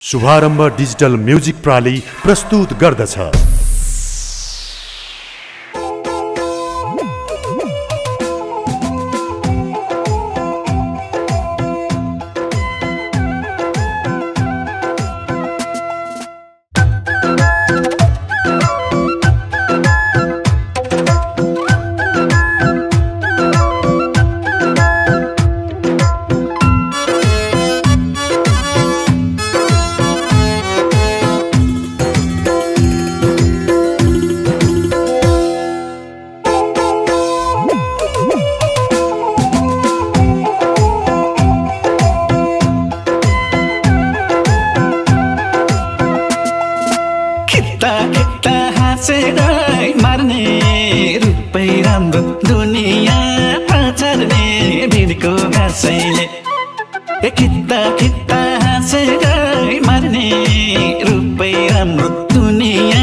शुभारम्भ digital music प्राली प्रस्तुत गर्दछ। मार्ने रुपै राम्रो दुनिया पछार्ने भिडको घाँसैले खित्ता खित्ता हाँसेर मार्ने रुपै राम्रो दुनिया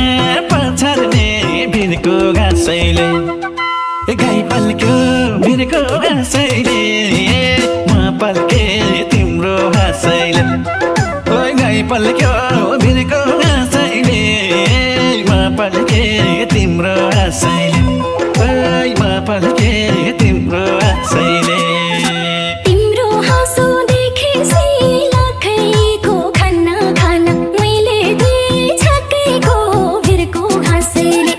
पछार्ने भिडको घाँसैले गाई पल्क्यो भिडको घाँसैले म पल्के तिम्रो हाँसैले गाई पल्क्यो भिडको घाँसैले म पल्के तिम्रो हाँसैले म पल्के तिम्रो हाँसैले तिम्रो हाँसो देखेपछि लाखैको खाना खाना मैले दिए छक्कैको भिरको घाँसैले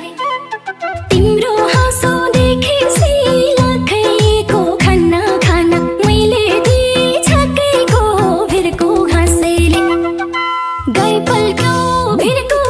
तिम्रो हाँसो देखेपछि लाखैको खाना खाना मैले दिए छक्कैको भिरको घाँसैले गाई पल्क्यो भिरको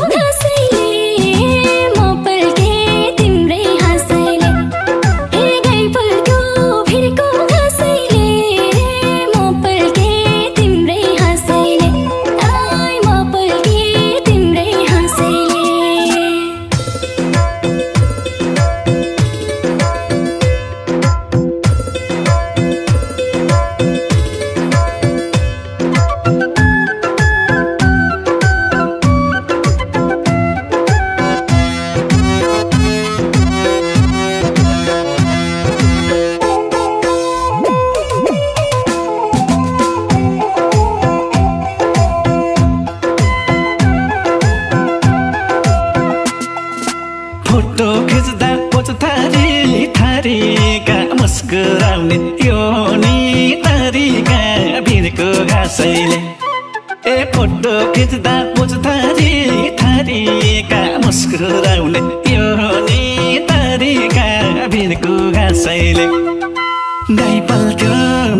फोटो खिच्दा पोच थारी थारीका मुस्कुराउने यो नि तारीका भिरको घाँसैले फोटो खिच्दा पोच थारी थारीका मुस्कुराउने यो नि तारीका भिरको घाँसैले गाई पल्क्यो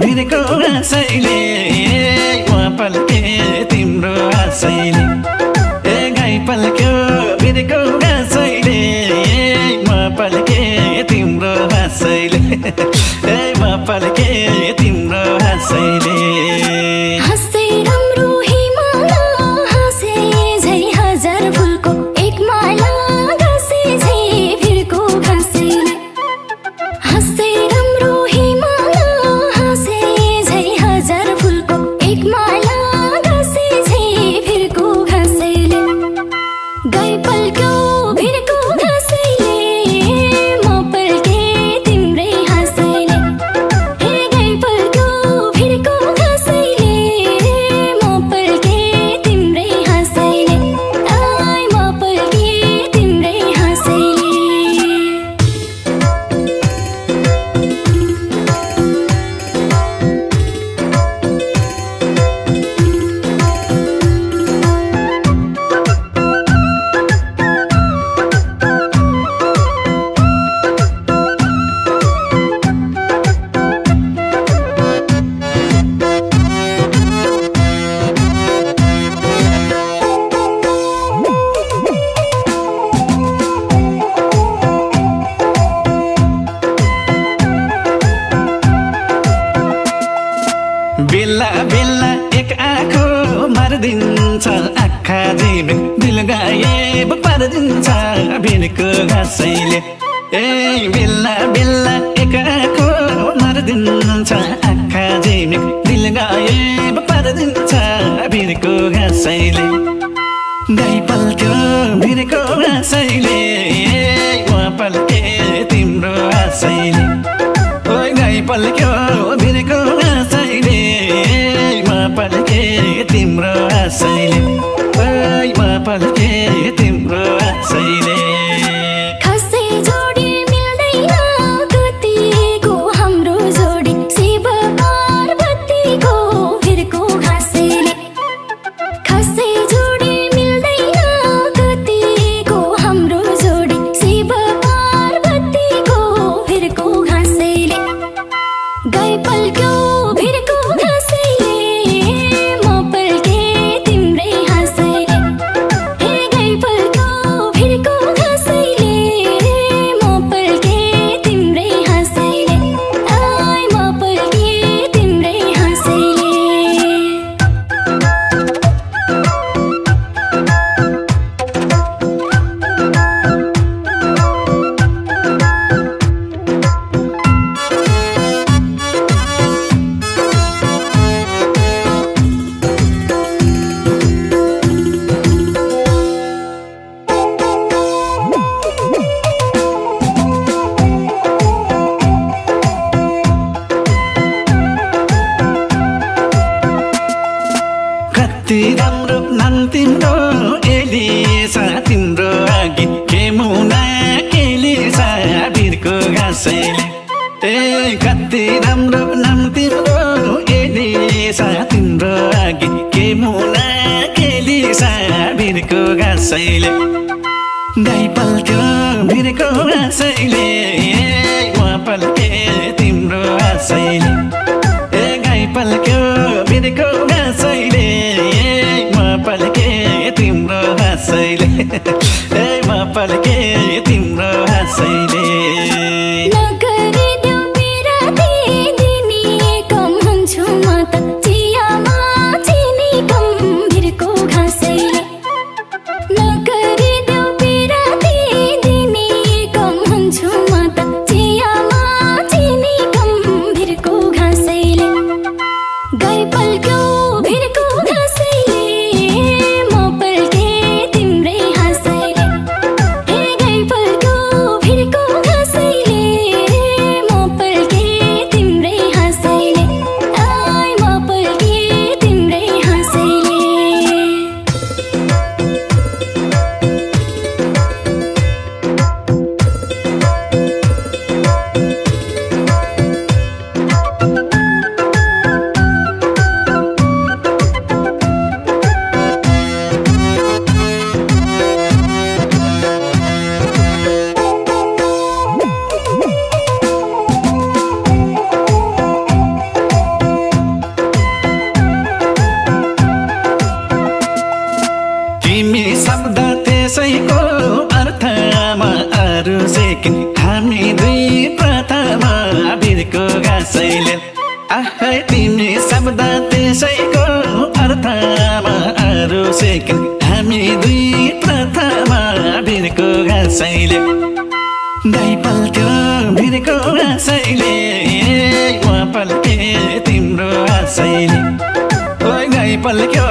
भिरको घाँसैले म पल्के तिम्रो हाँसैले गाई पल्क्यो भिरको घाँसैले म पल्के तिम्रो हाँसैले म पल्के तिम्रो हाँसैले हाँस्दै राम्रो हिमाला हाँसे झै हजार फुलको एक माला घाँसे झै भिरको घाँसैले हाँस्दै राम्रो हिमाला हाँसे झै हजार फुलको एक माला घाँसे झै भिरको घाँसैले गाई पल्क्यो भिरको घाँसैले म पल्के तिम्रै हाँसैले गाई पल्क्यो भिरको घाँसैले म पल्के तिम्रै हाँसैले म पल्के तिम्रै हाँसैले बेला बेला एक आँखो मारिदिन्छ आँखा जिमे दिल गायब पारिदिन्छ भिरको घाँसैले बेला बेला एक आँखो मारिदिन्छ आँखा जिमे दिल गायब पारिदिन्छ भिरको घाँसैले गाई पल्क्यो भिरको घाँसैले म पल्के तिम्रो हाँसैले गाई पल्क्यो भिरको हाँसैले म पल्के तिम्रो आशैले ओइ म पल्के तिम्रो आशैले खासै जोडी मिल्दैन कतिको हाम्रो जोडी शिव पार्वतीको भिरको घाँसैले खासै जोडी मिल्दैन कतिको हाम्रो जोडी शिव पार्वतीको भिरको घाँसैले गाई पल्क्यो भिरको घाँसैले म पल्के तिम्रै हाँसैले हे गाई पल्क्यो भिरको घाँसैले म पल्के तिम्रै हाँसैले आइ म पल्के तिम्रै हाँसैले कति राम्रो नाम तिम्रो एलिसा तिम्रो अघि के मुना केलिसा भिरको घाँसैले ए कति राम्रो नाम तिम्रो एलिसा तिम्रो अघि के मुना केलिसा भिरको घाँसैले गाई पल्क्यो भिरको घाँसैले म पल्के तिम्रो आशैले ए गाई पल्क्यो भिरको घाँसैले म पल्के तिम्रो हाँसैले ए म पल्के तिम्रो हाँसैले नगरिदेऊ बिराती दिनी कम हुन्छु म त चियामा चिनी कम भिरको घाँसैले नगरिदेऊ बिराती दिनी कम हुन्छु म त चियामा चिनी कम भिरको घाँसैले गाई पल्क्यो भिरको घाँसैले म पल्के तिम्रै हाँसैले हे गाई पल्क्यो भिरको घाँसैले म पल्के तिम्रै हाँसैले आइ म पल्के तिम्रै हाँसैले तिमी शब्द त्यसैको अर्थमा अरू सेकिन हामी दुई प्रथमा भिरको घाँसैले आहै तिमी शब्द त्यसैको अर्थमा अरू सेकिन हामी दुई प्रथमा भिरको घाँसैले गाई पल्क्यो भिरको घाँसैले म पल्के तिम्रो आशैले ओइ गाई पल्क्यो